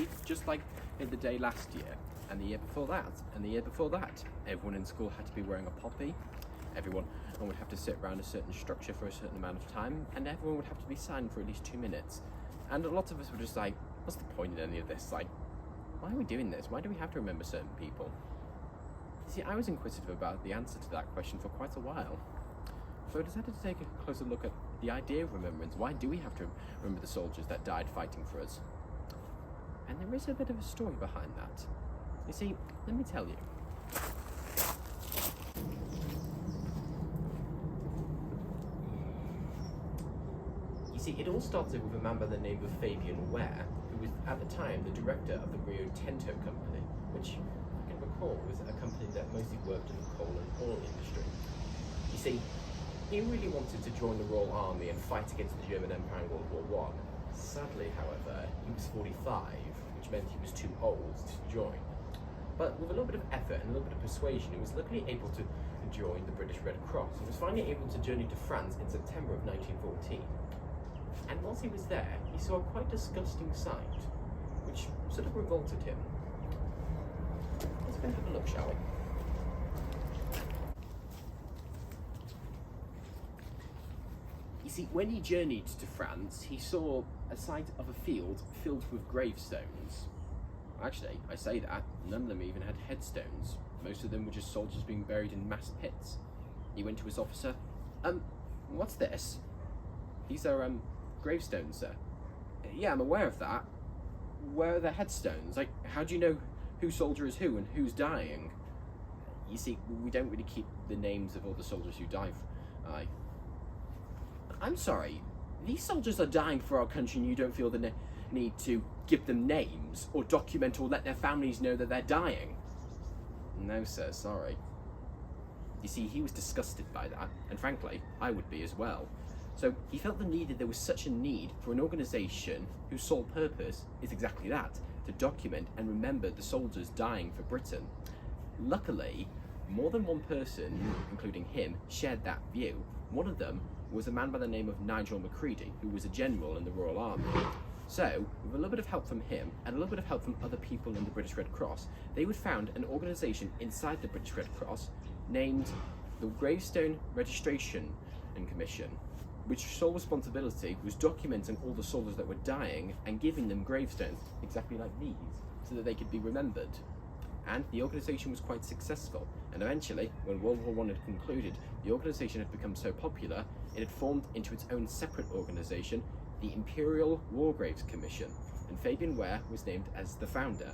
see, just like in the day last year, and the year before that, and the year before that, everyone in school had to be wearing a poppy, everyone would have to sit around a certain structure for a certain amount of time, and everyone would have to be silent for at least 2 minutes. And a lot of us were just like, what's the point in any of this? Like, why are we doing this? Why do we have to remember certain people? See, I was inquisitive about the answer to that question for quite a while. So I decided to take a closer look at the idea of remembrance. Why do we have to remember the soldiers that died fighting for us? And there is a bit of a story behind that. You see, let me tell you. You see, it all started with a man by the name of Fabian Ware, who was at the time the director of the Rio Tinto company, which I can recall was a company that mostly worked in the coal and oil industry. You see, he really wanted to join the Royal Army and fight against the German Empire in World War I. Sadly, however, he was 45, which meant he was too old to join. But with a little bit of effort and a little bit of persuasion, he was luckily able to join the British Red Cross. He was finally able to journey to France in September of 1914. And whilst he was there, he saw a quite disgusting sight, which sort of revolted him. Let's go have a look, shall we? You see, when he journeyed to France, he saw a sight of a field filled with gravestones. Actually, I say that, none of them even had headstones. Most of them were just soldiers being buried in mass pits. He went to his officer, what's this? These are, gravestones, sir. Yeah, I'm aware of that. Where are the headstones? Like, how do you know who soldier is who and who's dying? You see, we don't really keep the names of all the soldiers who die. I'm sorry, these soldiers are dying for our country and you don't feel the need to give them names or document or let their families know that they're dying? No, sir, sorry. You see, he was disgusted by that, and frankly, I would be as well. So he felt the need that there was such a need for an organisation whose sole purpose is exactly that, to document and remember the soldiers dying for Britain. Luckily, more than one person, including him, shared that view. One of them was a man by the name of Nigel Macready, who was a general in the Royal Army. So, with a little bit of help from him, and a little bit of help from other people in the British Red Cross, they would found an organisation inside the British Red Cross named the Gravestone Registration and Commission, which sole responsibility was documenting all the soldiers that were dying and giving them gravestones, exactly like these, so that they could be remembered. And the organisation was quite successful, and eventually, when World War I had concluded, the organisation had become so popular, it had formed into its own separate organisation, the Imperial War Graves Commission, and Fabian Ware was named as the founder.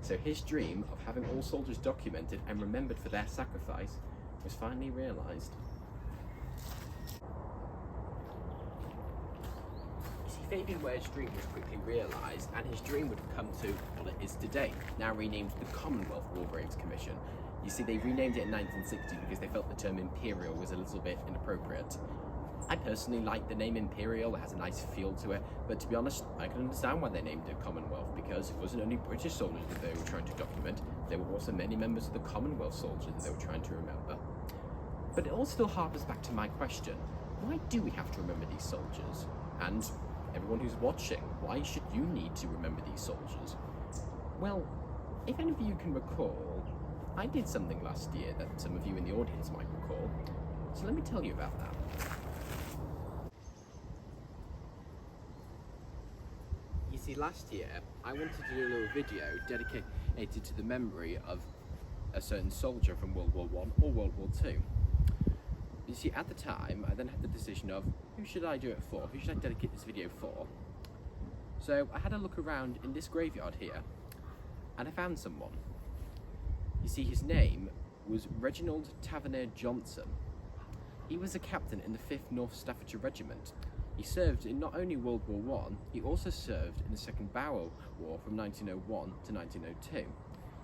So his dream of having all soldiers documented and remembered for their sacrifice was finally realised. Fabian Ware's dream was quickly realised, and his dream would have come to what it is today, now renamed the Commonwealth War Graves Commission. You see, they renamed it in 1960 because they felt the term Imperial was a little bit inappropriate. I personally like the name Imperial, it has a nice feel to it, but to be honest, I can understand why they named it Commonwealth, because it wasn't only British soldiers that they were trying to document, there were also many members of the Commonwealth soldiers that they were trying to remember. But it all still harpers back to my question, why do we have to remember these soldiers? And everyone who's watching, why should you need to remember these soldiers? Well, if any of you can recall, I did something last year that some of you in the audience might recall, so let me tell you about that. You see, last year, I wanted to do a little video dedicated to the memory of a certain soldier from World War I or World War II. You see, at the time, I then had the decision of, who should I do it for? Who should I dedicate this video for? So I had a look around in this graveyard here, and I found someone. You see, his name was Reginald Taverner Johnson. He was a captain in the 5th North Staffordshire Regiment. He served in not only World War I, he also served in the Second Boer War from 1901 to 1902.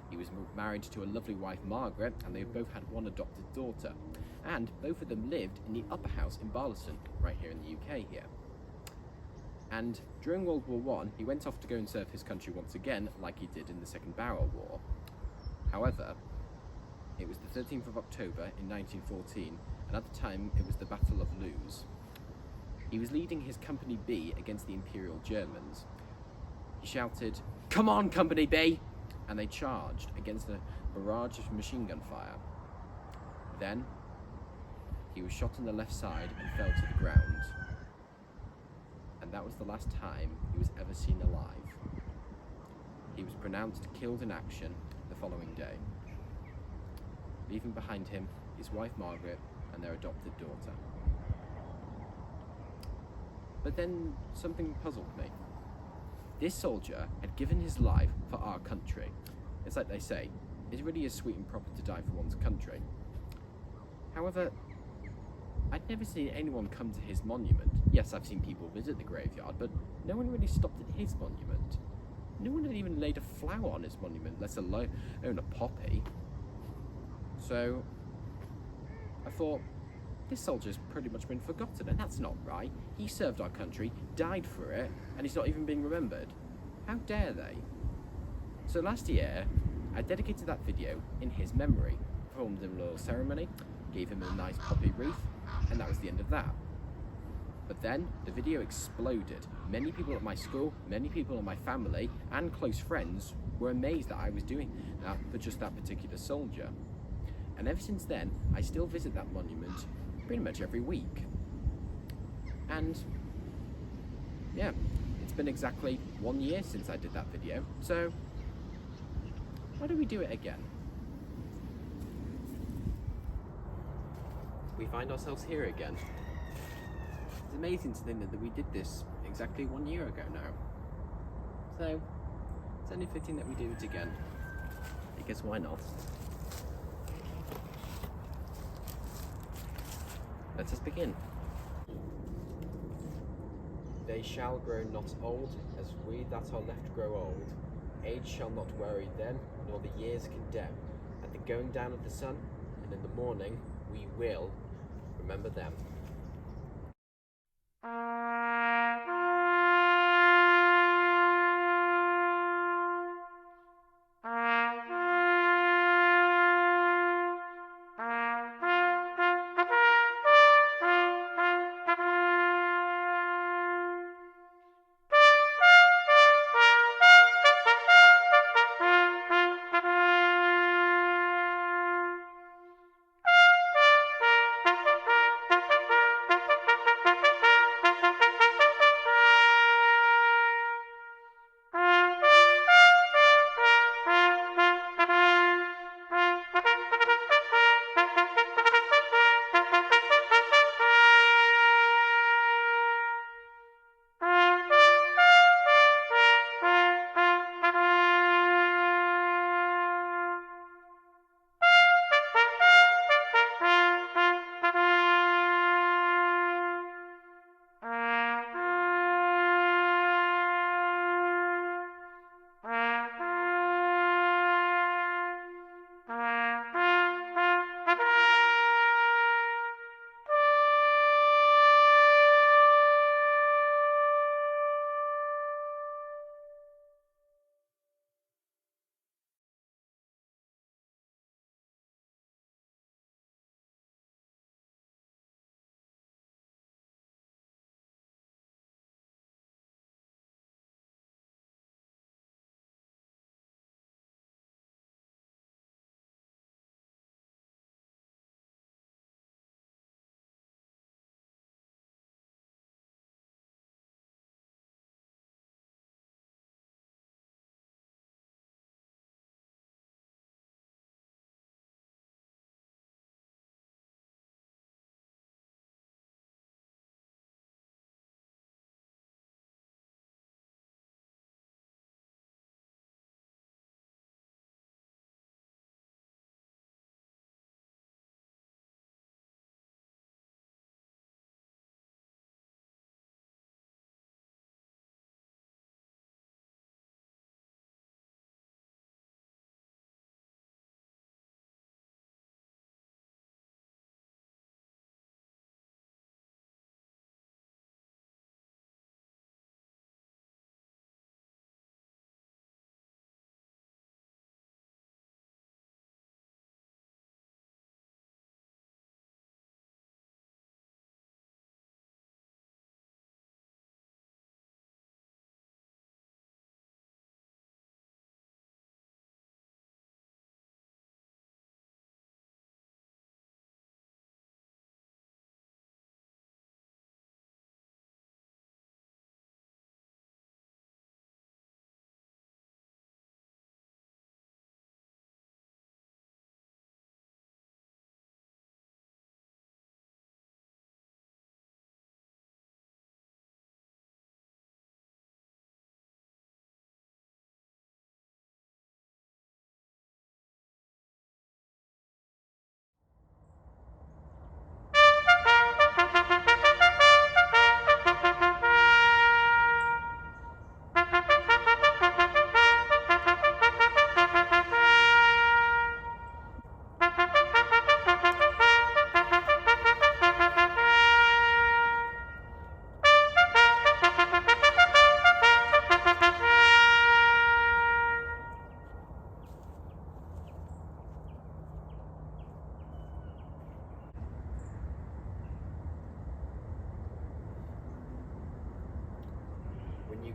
He was married to a lovely wife, Margaret, and they both had one adopted daughter. And both of them lived in the Upper House in Barlaston, right here in the UK here. And during World War I, he went off to go and serve his country once again, like he did in the Second Boer War. However, it was the 13th of October in 1914, and at the time it was the Battle of Loos. He was leading his Company B against the Imperial Germans. He shouted, "Come on, Company B!" And they charged against a barrage of machine gun fire. Then, he was shot in the left side and fell to the ground. And that was the last time he was ever seen alive. He was pronounced killed in action the following day, leaving behind him his wife Margaret and their adopted daughter. But then something puzzled me. This soldier had given his life for our country. It's like they say, it really is sweet and proper to die for one's country. However, I'd never seen anyone come to his monument. Yes, I've seen people visit the graveyard, but no one really stopped at his monument. No one had even laid a flower on his monument, let alone a poppy. So, I thought, this soldier's pretty much been forgotten, and that's not right. He served our country, died for it, and he's not even being remembered. How dare they? So last year, I dedicated that video in his memory, performed him a little ceremony, gave him a nice poppy wreath, and that was the end of that. But then, the video exploded. Many people at my school, many people in my family, and close friends were amazed that I was doing that for just that particular soldier. And ever since then, I still visit that monument pretty much every week. And yeah, it's been exactly 1 year since I did that video, so why don't we do it again? We find ourselves here again. It's amazing to think that we did this exactly 1 year ago now. So, it's only fitting that we do it again. Because why not? Let us begin. They shall grow not old, as we that are left grow old. Age shall not worry them, nor the years condemn. At the going down of the sun, and in the morning, we will remember them.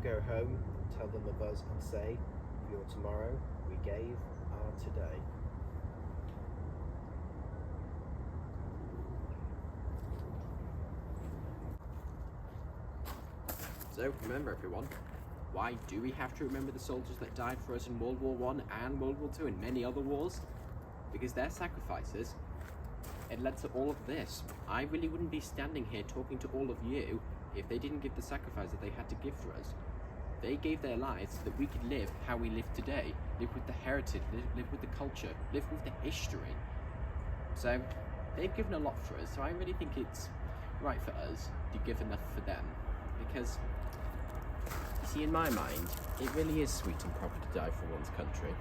go home, tell them of us and say, for your tomorrow, we gave our today. So remember everyone, why do we have to remember the soldiers that died for us in World War One and World War Two and many other wars? Because their sacrifices, it led to all of this. I really wouldn't be standing here talking to all of you if they didn't give the sacrifice that they had to give for us. They gave their lives so that we could live how we live today, live with the heritage, live with the culture, live with the history. So they've given a lot for us, so I really think it's right for us to give enough for them. Because, you see, in my mind, it really is sweet and proper to die for one's country.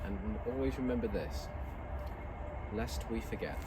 And always remember this, lest we forget.